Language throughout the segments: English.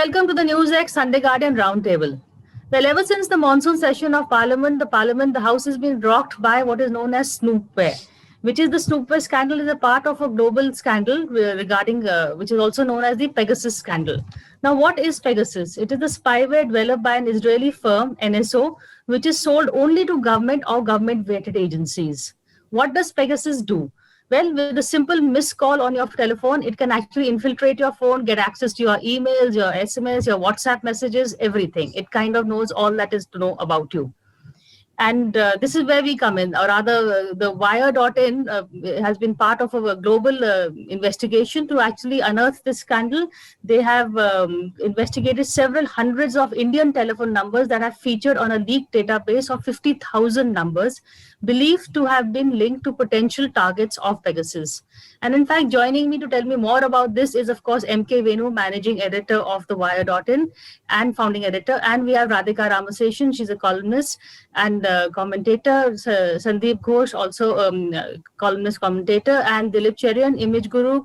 welcome to the NewsX Sunday Guardian Roundtable. Well, ever since the monsoon session of the House has been rocked by what is known as snoopware, which is the snoopware scandal is a part of a global scandal regarding, which is also known as the Pegasus scandal. Now, what is Pegasus? It is the spyware developed by an Israeli firm, NSO, which is sold only to government or government-vetted agencies. What does Pegasus do? Well, with a simple missed call on your telephone, it can actually infiltrate your phone, get access to your emails, your SMS, your WhatsApp messages, everything. It kind of knows all that is to know about you. And this is where we come in, or rather, the Wire.in has been part of a global investigation to actually unearth this scandal. They have investigated several hundreds of Indian telephone numbers that have featured on a leaked database of 50,000 numbers, believed to have been linked to potential targets of Pegasus. And in fact, joining me to tell me more about this is, of course, MK Venu, managing editor of the Wire.in and founding editor. And we have Radhika Ramaseshan, she's a columnist and commentator, Sandeep Ghosh, also columnist commentator, and Dilip Cherian, image guru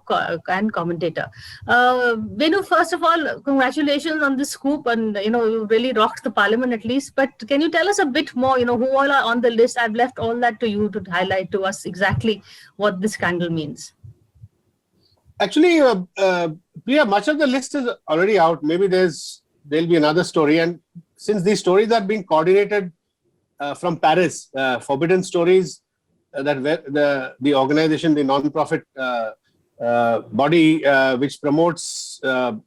and commentator. Venu, first of all, congratulations on this scoop, and you really rocked the parliament at least. But can you tell us a bit more? Who all are on the list? I've left all that to you to highlight to us exactly what this scandal means. Actually, Priya, much of the list is already out. Maybe there'll be another story, and since these stories are being coordinated from Paris, Forbidden Stories, that the organization, the non-profit body which promotes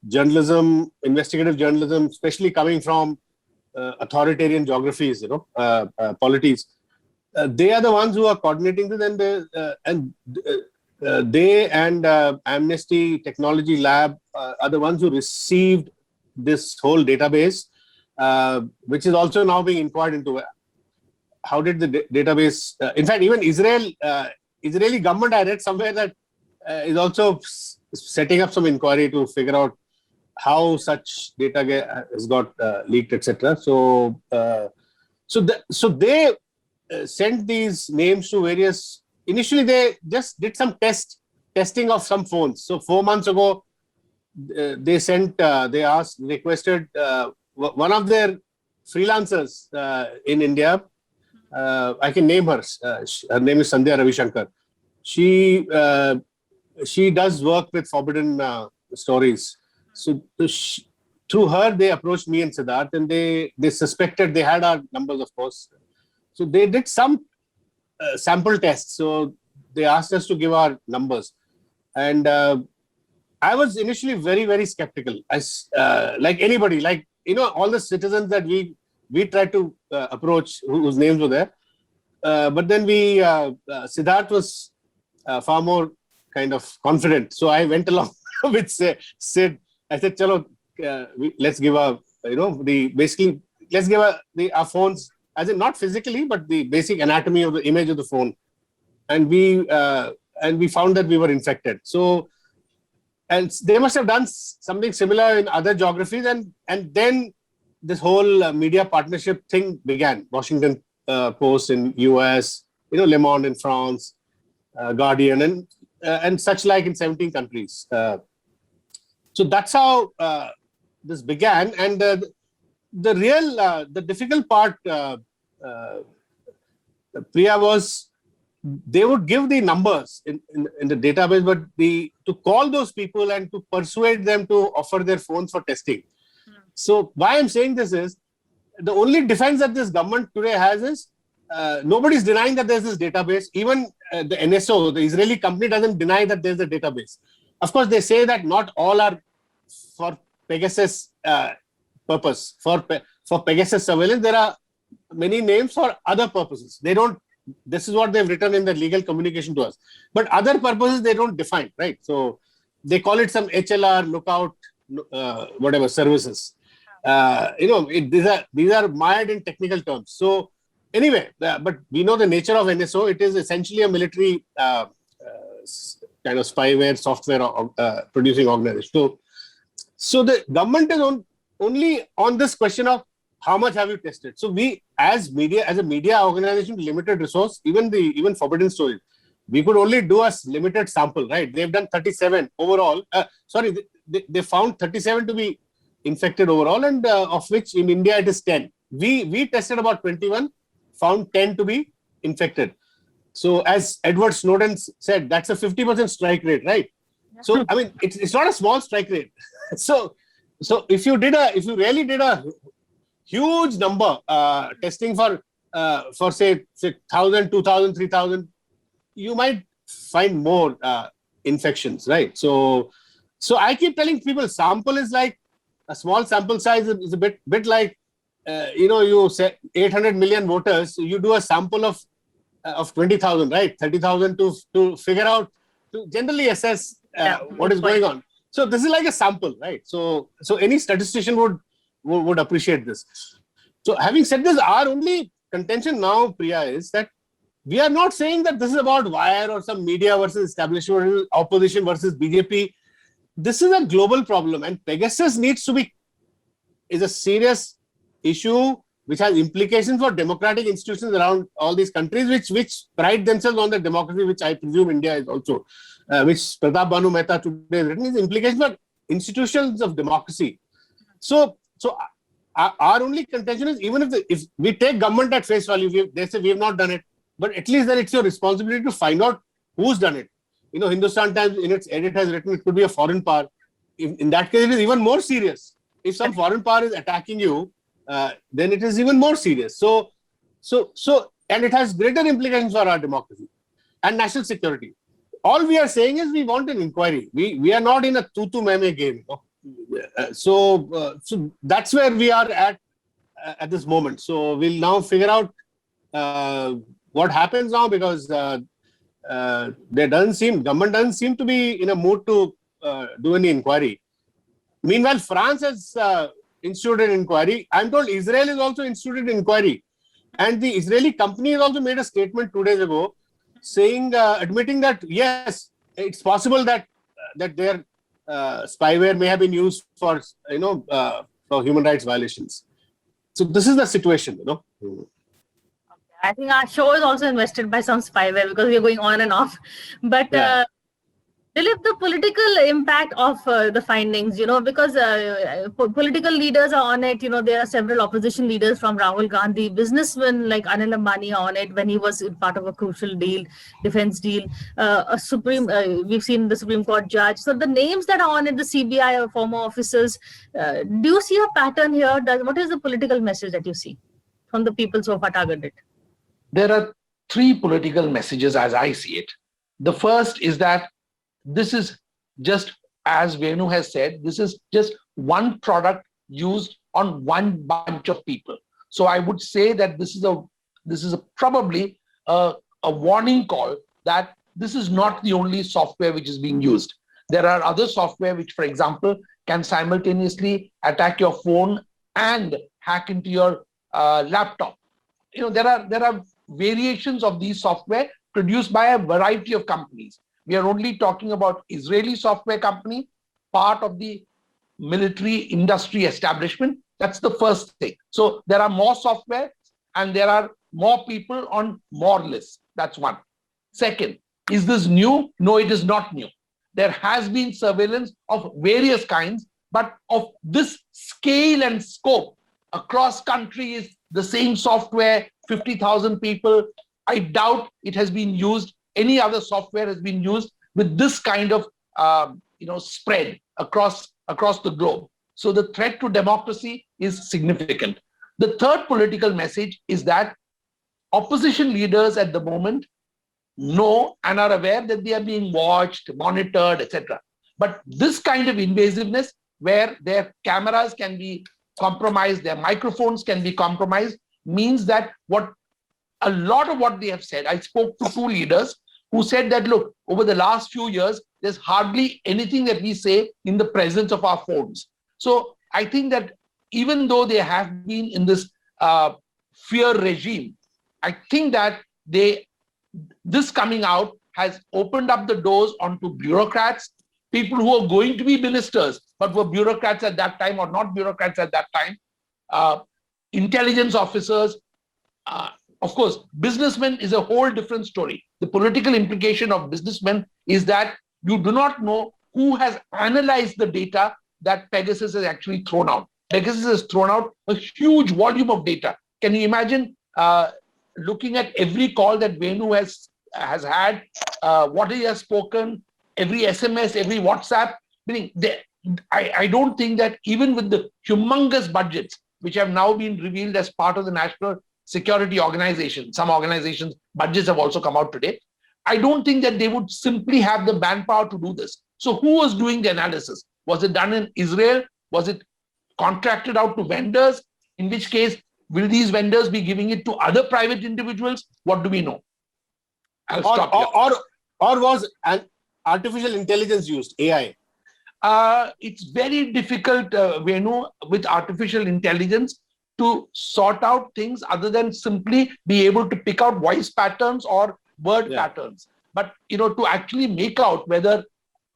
journalism, investigative journalism, especially coming from authoritarian geographies, polities. They are the ones who are coordinating this, and they and Amnesty Technology Lab are the ones who received this whole database, which is also now being inquired into. How did the database? In fact, even Israeli government, I read somewhere that is also setting up some inquiry to figure out how such data has got leaked, etc. So they sent these names to various. Initially, they just did some testing of some phones. So 4 months ago, they requested one of their freelancers in India. I can name her. Her name is Sandhya Ravishankar. She does work with Forbidden Stories. So through her, they approached me and Siddharth, and they suspected, they had our numbers, of course. So they did some sample tests. So they asked us to give our numbers, and I was initially very, very skeptical. Like anybody, all the citizens that we tried to approach, whose names were there. But then Siddharth was far more kind of confident. So I went along with Sid. I said, "Chalo, let's give our phones, as in not physically, but the basic anatomy of the image of the phone." And we found that we were infected. So, and they must have done something similar in other geographies, and then this whole media partnership thing began. Washington Post in US, Le Monde in France, Guardian, and such like in 17 countries. So that's how this began. And the difficult part, Priya, was they would give the numbers in the database, but to call those people and to persuade them to offer their phones for testing. So why I'm saying this is, the only defense that this government today has is, nobody's denying that there's this database. Even the NSO, the Israeli company, doesn't deny that there's a database. Of course, they say that not all are for Pegasus purpose. For Pegasus surveillance, there are many names for other purposes. This is what they've written in the legal communication to us. But other purposes, they don't define, right? So they call it some HLR, lookout, whatever services. These are mired in technical terms. So anyway, but we know the nature of NSO. It is essentially a military kind of spyware software producing organization. So the government is only on this question of how much have you tested. So we, as a media organization with limited resource, even Forbidden Stories, we could only do a limited sample, right? They've done 37 overall. They found 37 to be infected overall, and of which in India it is 10. We tested about 21, found 10 to be infected. So as Edward Snowden said, that's a 50% strike rate, right? So I mean, it's not a small strike rate. So if you really did a huge number testing for say 1,000, 2,000, 3,000, you might find more infections, right? So I keep telling people, sample is like a small sample size is a bit like you say 800 million voters. You do a sample of 20,000, right? 30,000 to figure out, to generally assess what is going on. So this is like a sample, right? So any statistician would appreciate this. So having said this, our only contention now, Priya, is that we are not saying that this is about wire or some media versus establishment, opposition versus BJP. This is a global problem, and Pegasus is a serious issue which has implications for democratic institutions around all these countries, which pride themselves on their democracy, which I presume India is also, which Pratap Banu Mehta today has written, is implications for institutions of democracy. So our only contention is, even if we take government at face value, they say we have not done it, but at least then it's your responsibility to find out who's done it. Hindustan Times in its edit has written it could be a foreign power. In that case, it is even more serious. If some foreign power is attacking you, then it is even more serious. So, and it has greater implications for our democracy and national security. All we are saying is we want an inquiry. We are not in a tutu meme game. So that's where we are at this moment. So we'll now figure out what happens now, because government doesn't seem to be in a mood to do any inquiry. Meanwhile, France has instituted an inquiry. I'm told Israel is also instituted an inquiry, and the Israeli company has also made a statement 2 days ago, saying, admitting that yes, it's possible that their spyware may have been used for human rights violations. So this is the situation, I think our show is also invested by some spyware, because we are going on and off. But Dilip, the political impact of the findings, because political leaders are on it. There are several opposition leaders from Rahul Gandhi, businessmen like Anil Ambani are on it when he was part of a crucial deal, defense deal. We've seen the Supreme Court judge. So the names that are on it, the CBI or former officers, do you see a pattern here? What is the political message that you see from the people so far targeted? There are three political messages as I see it. The first is that this is just, as Venu has said, this is just one product used on one bunch of people. So I would say that this is probably a warning call that this is not the only software which is being used. There are other software which, for example, can simultaneously attack your phone and hack into your laptop. There are variations of these software produced by a variety of companies. We are only talking about Israeli software company, part of the military industry establishment. That's the first thing. So there are more software and there are more people on more lists. That's one. Second, is this new? No, it is not new. There has been surveillance of various kinds, but of this scale and scope across countries, the same software, 50,000 people, I doubt it has been used. Any other software has been used with this kind of spread across the globe. So the threat to democracy is significant. The third political message is that opposition leaders at the moment know and are aware that they are being watched, monitored, etc. But this kind of invasiveness, where their cameras can be compromised, their microphones can be compromised, means that a lot of what they have said, I spoke to two leaders who said that, look, over the last few years, there's hardly anything that we say in the presence of our phones. So I think that even though they have been in this fear regime, I think that this coming out has opened up the doors onto bureaucrats, people who are going to be ministers, but were bureaucrats at that time or not bureaucrats at that time, intelligence officers. Of course, businessmen is a whole different story. The political implication of businessmen is that you do not know who has analyzed the data that Pegasus has actually thrown out. Pegasus has thrown out a huge volume of data. Can you imagine looking at every call that Venu has had, what he has spoken, every SMS, every WhatsApp? Meaning, I don't think that even with the humongous budgets, which have now been revealed as part of the National Security Organization, some organizations' budgets have also come out today. I don't think that they would simply have the manpower to do this. So who was doing the analysis? Was it done in Israel? Was it contracted out to vendors? In which case, will these vendors be giving it to other private individuals? What do we know? I'll stop here. Or was an artificial intelligence used, AI? It's very difficult, Venu, with artificial intelligence to sort out things other than simply be able to pick out voice patterns or word patterns. But, to actually make out whether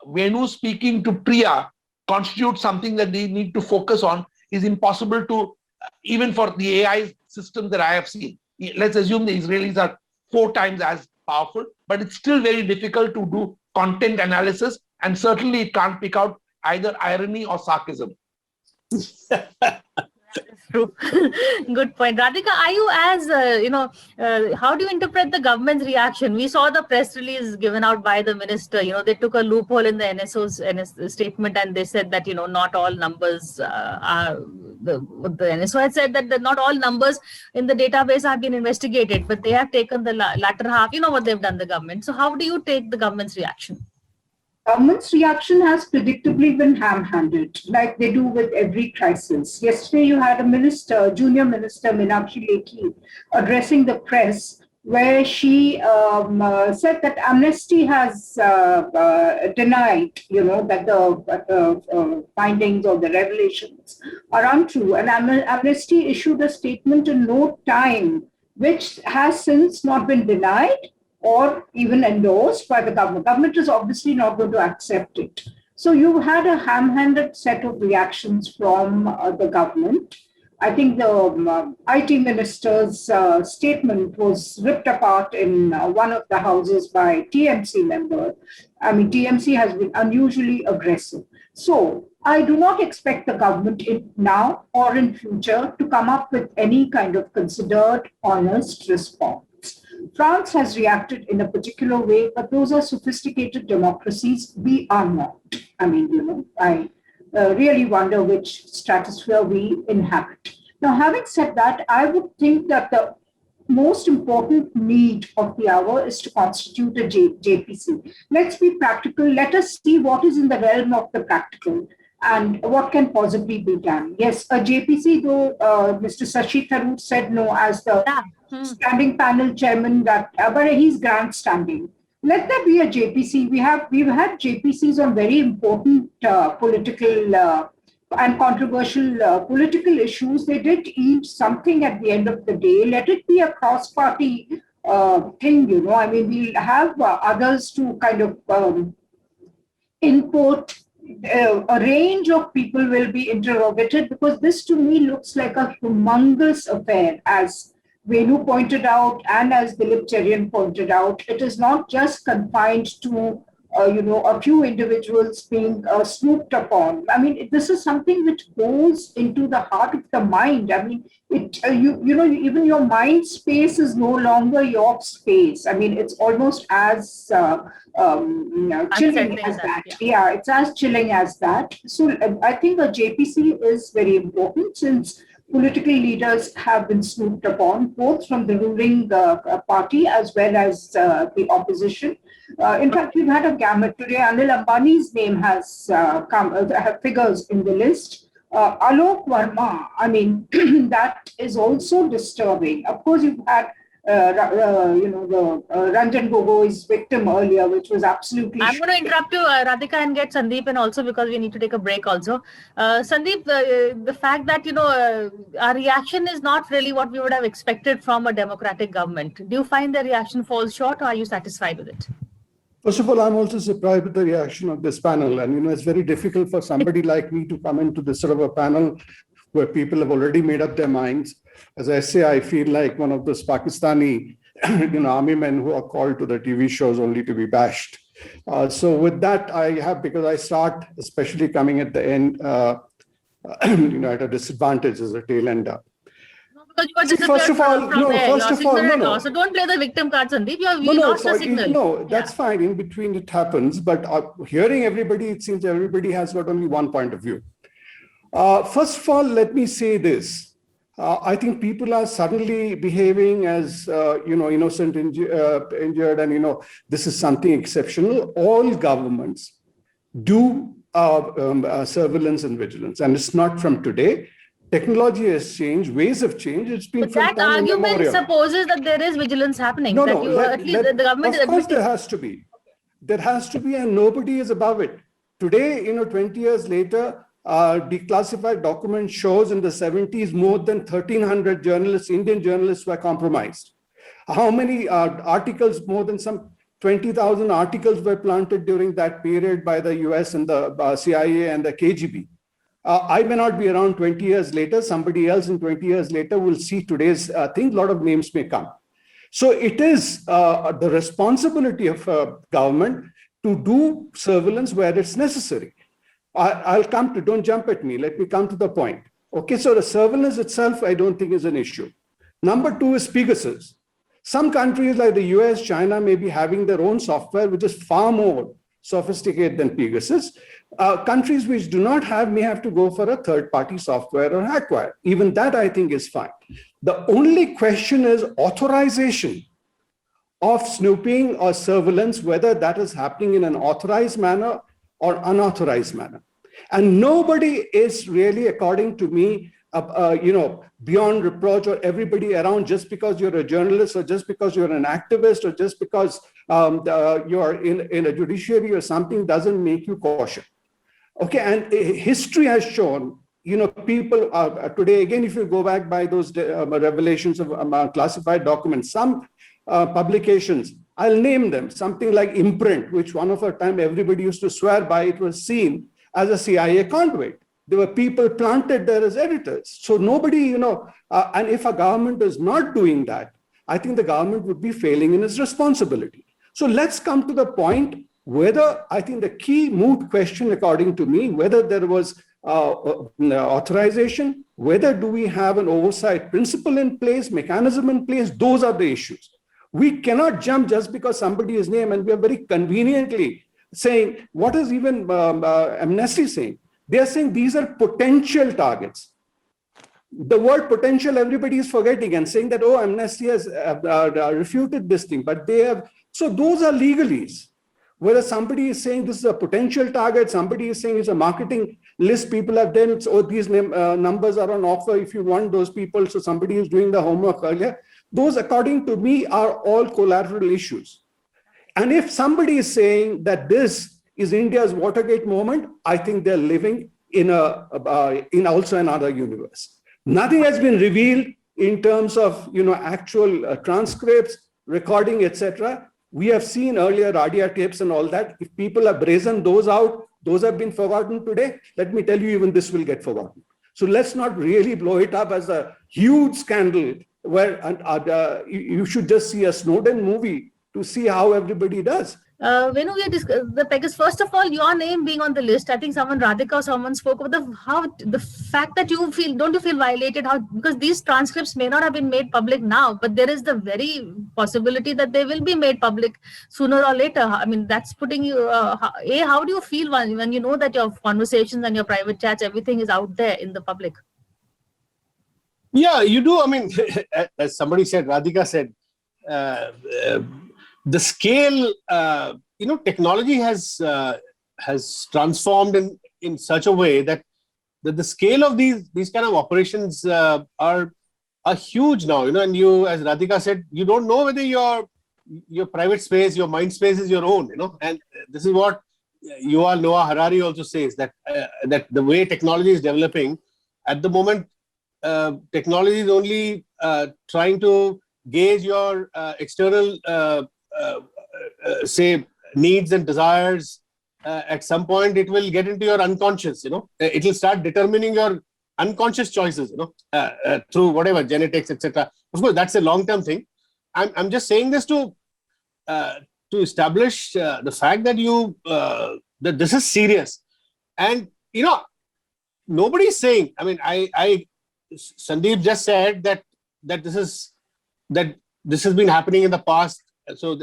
Venu speaking to Priya constitutes something that they need to focus on is impossible to, even for the AI system that I have seen. Let's assume the Israelis are 4 times as powerful, but it's still very difficult to do content analysis, and certainly it can't pick out either irony or sarcasm. True. Good point. Radhika, are you how do you interpret the government's reaction? We saw the press release given out by the minister. They took a loophole in the NSO's statement, and they said that, not all numbers are, the NSO had said that not all numbers in the database have been investigated, but they have taken the latter half. You know what they've done, the government. So how do you take the government's reaction? Government's reaction has predictably been ham-handed, like they do with every crisis. Yesterday, you had a junior minister, Meenakshi Lekhi, addressing the press, where she said that Amnesty has denied, that the findings or the revelations are untrue. And Amnesty issued a statement in no time, which has since not been denied or even endorsed by the government. Government is obviously not going to accept it. So you had a ham-handed set of reactions from the government. I think the IT minister's statement was ripped apart in one of the houses by TMC member. I mean, TMC has been unusually aggressive. So I do not expect the government now or in future to come up with any kind of considered, honest response. France has reacted in a particular way, but those are sophisticated democracies. We are not. I mean, I really wonder which stratosphere we inhabit. Now, having said that, I would think that the most important need of the hour is to constitute a JPC. Let's be practical. Let us see what is in the realm of the practical and what can possibly be done. Yes, a JPC, though Mr. Shashi Tharoor said no as the standing panel chairman, but he's grandstanding. Let there be a JPC. We've had JPCs on very important political and controversial political issues. They did eat something at the end of the day. Let it be a cross-party thing, I mean, we'll have others to kind of input. A range of people will be interrogated, because this to me looks like a humongous affair, as Venu pointed out and as Dilip Cherian pointed out. It is not just confined to a few individuals being snooped upon. I mean, this is something which goes into the heart of the mind. I mean, even your mind space is no longer your space. I mean, it's almost as chilling as that. Yeah, it's as chilling as that. So I think a JPC is very important, since political leaders have been snooped upon, both from the ruling party as well as the opposition. In fact, we've had a gamut today. Anil Ambani's name has figures in the list. Alok Verma, I mean, that is also disturbing. Of course, you've had the Ranjan Gogoi's victim earlier, which was absolutely. I'm going to interrupt you, Radhika, and get Sandeep, and also because we need to take a break also. Sandeep, the fact that, our reaction is not really what we would have expected from a democratic government. Do you find the reaction falls short, or are you satisfied with it? First of all, I'm also surprised with the reaction of this panel. And, it's very difficult for somebody like me to come into this sort of a panel where people have already made up their minds. As I say, I feel like one of those Pakistani, army men who are called to the TV shows only to be bashed. So with that, because I start, especially coming at the end, at a disadvantage as a tail ender. Because you were See, first of all, from there, first your of all, signal had no. lost. So don't play the victim card, Sandeep. You lost the sorry, signal. no, that's fine. In between it happens, but hearing everybody, it seems everybody has got only one point of view. First of all, let me say this. I think people are suddenly behaving as, innocent, injured, and, this is something exceptional. All governments do surveillance and vigilance, and it's not from today. Technology has changed, ways have changed. It's been But from that time argument immemorial. supposes that there is vigilance happening. No, that no. you, at least the government is Of course, admitting. there has to be. There has to be, and nobody is above it. Today, 20 years later, declassified document shows in the 70s more than 1,300 journalists, Indian journalists, were compromised. How many articles? More than some 20,000 articles were planted during that period by the US and the CIA and the KGB. I may not be around 20 years later. Somebody else in 20 years later will see today's thing. A lot of names may come. So it is the responsibility of government to do surveillance where it's necessary. I'll come to, don't jump at me. Let me come to the point. Okay, so the surveillance itself, I don't think is an issue. Number two is Pegasus. Some countries like the US, China may be having their own software, which is far more sophisticated than Pegasus. Countries which do not have may have to go for a third-party software or hardware. Even that, I think, is fine. The only question is authorization of snooping or surveillance, whether that is happening in an authorized manner or unauthorized manner. And nobody is really, according to me, beyond reproach, or everybody around, just because you're a journalist or just because you're an activist or just because you're in a judiciary or something, doesn't make you cautious. Okay, and history has shown, people today, again, if you go back by those revelations of classified documents, some publications, I'll name them, something like Imprint, which one of our time everybody used to swear by, it was seen as a CIA conduit. There were people planted there as editors. So nobody, and if a government is not doing that, I think the government would be failing in its responsibility. So let's come to the point whether, I think the key moot question, according to me, whether there was authorization, whether do we have an oversight principle in place, mechanism in place, those are the issues. We cannot jump just because somebody is named, and we are very conveniently saying, what is even Amnesty saying? They are saying these are potential targets. The word potential, everybody is forgetting and saying that, oh, Amnesty has refuted this thing, but they have. So those are legalese. Whether somebody is saying this is a potential target, somebody is saying it's a marketing list people have done, oh, these numbers are on offer if you want those people. So somebody is doing the homework earlier. Those, according to me, are all collateral issues. And if somebody is saying that this is India's Watergate moment, I think they're living in also another universe. Nothing has been revealed in terms of actual transcripts, recording, etc. We have seen earlier Radia tapes and all that. If people have brazen those out, those have been forgotten today. Let me tell you, even this will get forgotten. So let's not really blow it up as a huge scandal where you should just see a Snowden movie to see how everybody does. When we discuss the Pegasus, first of all, your name being on the list, I think Radhika or someone spoke about the fact that don't you feel violated? Because these transcripts may not have been made public now, but there is the very possibility that they will be made public sooner or later. I mean, that's putting you. How do you feel when you know that your conversations and your private chats, everything is out there in the public? Yeah, you do. I mean, as somebody said, Radhika said, the scale, technology has transformed in such a way that the scale of these kind of operations are huge now. And you, as Radhika said, you don't know whether your private space, your mind space is your own. And this is what Yuval Noah Harari also says, that the way technology is developing at the moment. Technology is only trying to gauge your external, say, needs and desires. At some point, it will get into your unconscious. It will start determining your unconscious choices. Through whatever genetics, etc. Of course, that's a long-term thing. I'm just saying this to to establish the fact that that this is serious. And nobody is saying. I mean, Sandeep just said that this has been happening in the past. So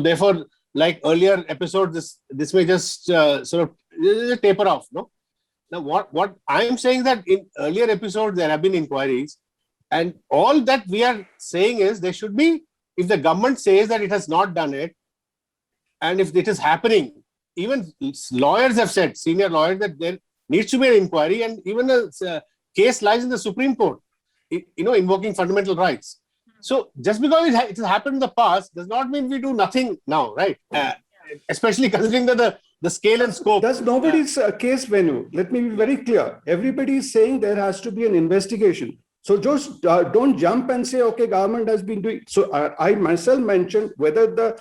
therefore, like earlier episodes, this may just sort of taper off. No. Now, what I am saying that in earlier episodes there have been inquiries, and all that we are saying is there should be, if the government says that it has not done it, and if it is happening, even lawyers have said, senior lawyers, that there needs to be an inquiry, and even a case lies in the Supreme Court, invoking fundamental rights. So just because it has happened in the past does not mean we do nothing now, right? Especially considering that the scale and scope. That's nobody's case, Venu. Let me be very clear. Everybody is saying there has to be an investigation. So just don't jump and say, okay, government has been doing. So I myself mentioned whether the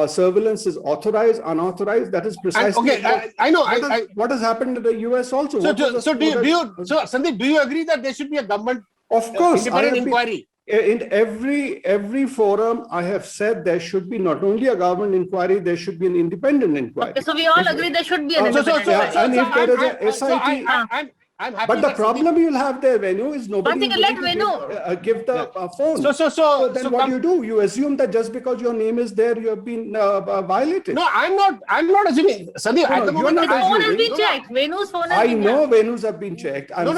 surveillance is authorized, unauthorized. That is precisely I know. What has happened in the US also. So Sandeep, do you agree that there should be a government of course, independent inquiry? In every forum, I have said there should be not only a government inquiry, there should be an independent inquiry. Okay, so we all agree there should be an independent inquiry. And if there is a SIT, I'm happy. but the problem you'll have there, Venu, is nobody will give the phone. So then what do? You assume that just because your name is there, you have been violated. No, I'm not assuming. Sandeep, at the moment, His phone has been checked. Venu's phone has been checked. I know Venu's have been checked. I'm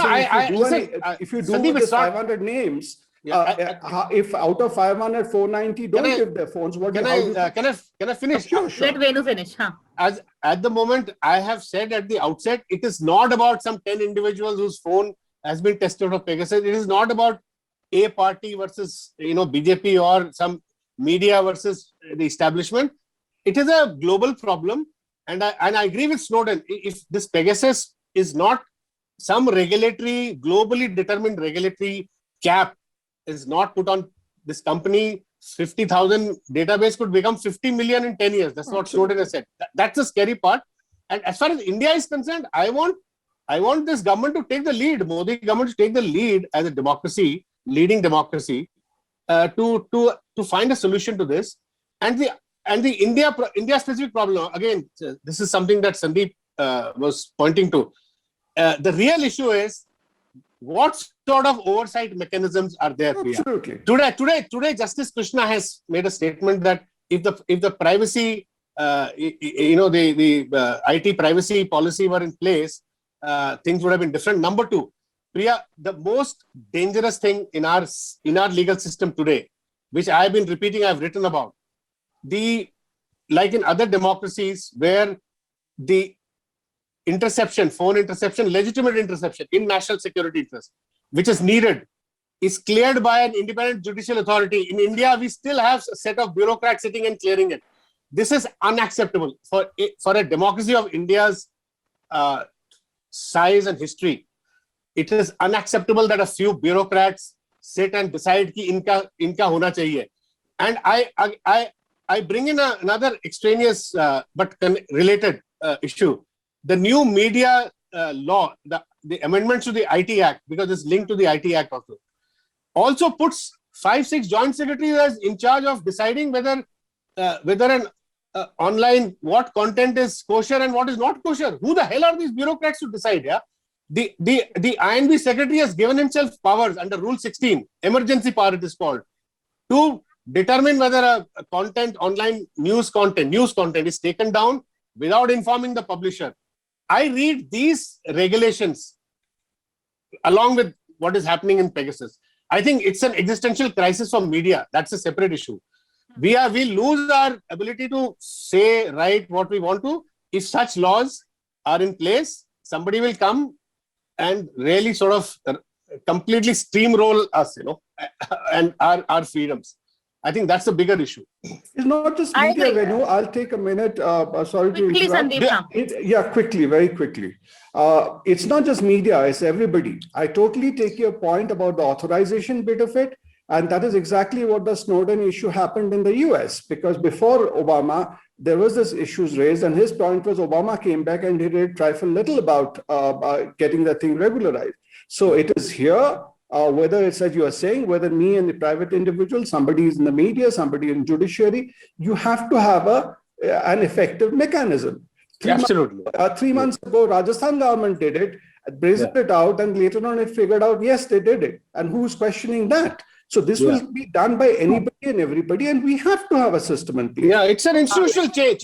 saying if you do Sandeep, this 500 names, if out of 500, 490 don't give their phones, can I finish? Sure. Let Venu finish. As at the moment, I have said at the outset, it is not about some 10 individuals whose phone has been tested for Pegasus. It is not about a party versus BJP or some media versus the establishment. It is a global problem, and I agree with Snowden. If this Pegasus is not some globally determined regulatory cap is not put on this company, 50,000 database could become 50 million in 10 years. That's what Snowden has said. That's the scary part. And as far as India is concerned, I want this government to take the lead, Modi government to take the lead as a democracy, leading democracy, to find a solution to this. And the India specific problem, again, this is something that Sandeep was pointing to. The real issue is, what sort of oversight mechanisms are there? Absolutely. Today, Justice Krishna has made a statement that if the privacy, the IT privacy policy were in place, things would have been different. Number two, Priya, the most dangerous thing in our legal system today, which I have been repeating, I've written about, like in other democracies where the phone interception, legitimate interception in national security interest, which is needed, is cleared by an independent judicial authority. In India, we still have a set of bureaucrats sitting and clearing it. This is unacceptable for a democracy of India's size and history. It is unacceptable that a few bureaucrats sit and decide ki inka hona chahiye. And I bring in another extraneous but related issue. The new media law, the amendments to the IT Act, because it's linked to the IT Act also puts 5-6 joint secretaries as in charge of deciding whether an online, what content is kosher and what is not kosher. Who the hell are these bureaucrats to decide? Yeah, the INB secretary has given himself powers under Rule 16, emergency power it is called, to determine whether a content, online news content is taken down without informing the publisher. I read these regulations along with what is happening in Pegasus. I think it's an existential crisis for media. That's a separate issue. We lose our ability to say, write what we want to. If such laws are in place, somebody will come and really sort of completely steamroll us, and our freedoms. I think that's the bigger issue. It's not just media, Venu. I'll take a minute. Sorry quickly, to interrupt. Sandeep. Quickly, very quickly. It's not just media, it's everybody. I totally take your point about the authorization bit of it. And that is exactly what the Snowden issue happened in the US, because before Obama, there was this issues raised, and his point was Obama came back and he did trifle little about getting the thing regularized. So it is here. whether it's as you are saying, whether me and the private individual, somebody is in the media, somebody in judiciary, you have to have an effective mechanism. 3 months ago, Rajasthan government did it, brazened it out, and later on it figured out, yes, they did it. And who's questioning that? So this will be done by anybody and everybody, and we have to have a system in place. Yeah, it's an institutional change.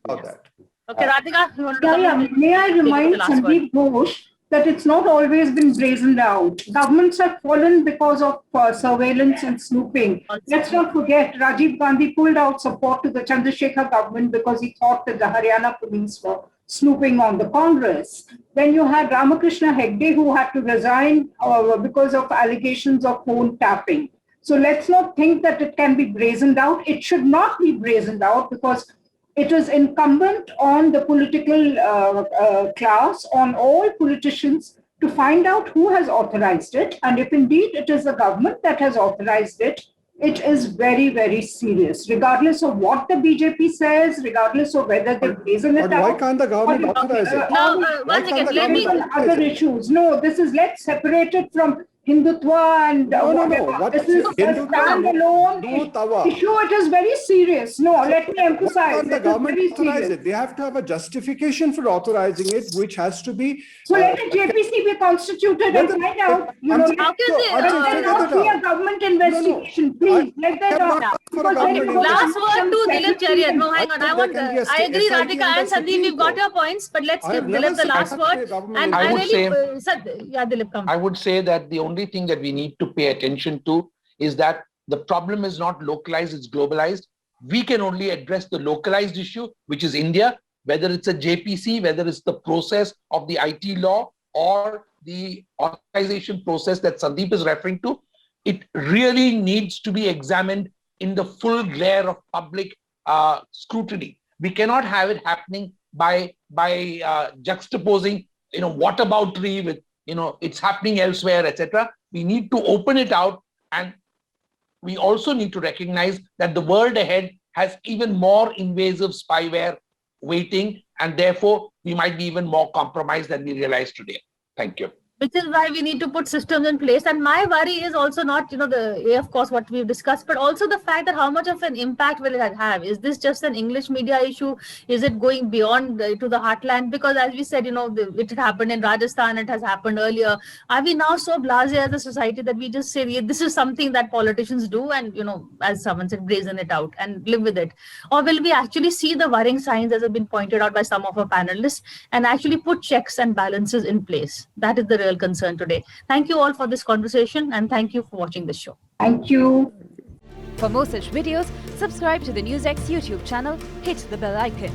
About that. Okay, Radhika, you want to come in? May I remind last word. Sandeep Ghosh that it's not always been brazened out. Governments have fallen because of surveillance and snooping. Let's not forget, Rajiv Gandhi pulled out support to the Chandrasekhar government because he thought that the Haryana police were snooping on the Congress. Then you had Ramakrishna Hegde, who had to resign because of allegations of phone tapping. So let's not think that it can be brazened out. It should not be brazened out because it is incumbent on the political class, on all politicians, to find out who has authorized it. And if indeed it is the government that has authorized it, it is very, very serious, regardless of what the BJP says, regardless of whether they brazen it But out. why can't the government authorize it? Now, Why one can't second, the let me. government Other issues. No, this is, let's separate it from Hindutva and No. whatever. What This is a Hindutva? standalone No, Tawa. issue. It is very serious. No, let me Why emphasize. can't the It is government very authorize serious. it? They have to have a justification for authorizing it, which has to be. So let the JPC be constituted and find out, you know, How can they, let there not be a government investigation, please. Let there not. For a government Last word to Dilip Charian. No, hang on. I agree, SIT Radhika and under Sandeep, we've got Supreme your points, but let's I give have never Dilip the last said word. government And I I would really, say- yeah, Dilip, come. I would say that the only thing that we need to pay attention to is that the problem is not localized, it's globalized. We can only address the localized issue, which is India, whether it's a JPC, whether it's the process of the IT law or the authorization process that Sandeep is referring to. It really needs to be examined in the full glare of public scrutiny. We cannot have it happening by juxtaposing, whataboutery with, it's happening elsewhere, etc. We need to open it out, and we also need to recognize that the world ahead has even more invasive spyware waiting, and therefore we might be even more compromised than we realize today. Thank you. Which is why we need to put systems in place. And my worry is also not, of course, what we've discussed, but also the fact that how much of an impact will it have? Is this just an English media issue? Is it going beyond to the heartland? Because as we said, it happened in Rajasthan, it has happened earlier. Are we now so blasé as a society that we just say, this is something that politicians do and, as someone said, brazen it out and live with it? Or will we actually see the worrying signs, as have been pointed out by some of our panelists, and actually put checks and balances in place? That is the real concern today. Thank you all for this conversation, and thank you for watching this show. Thank you. For more such videos, subscribe to the NewsX YouTube channel, hit the bell icon.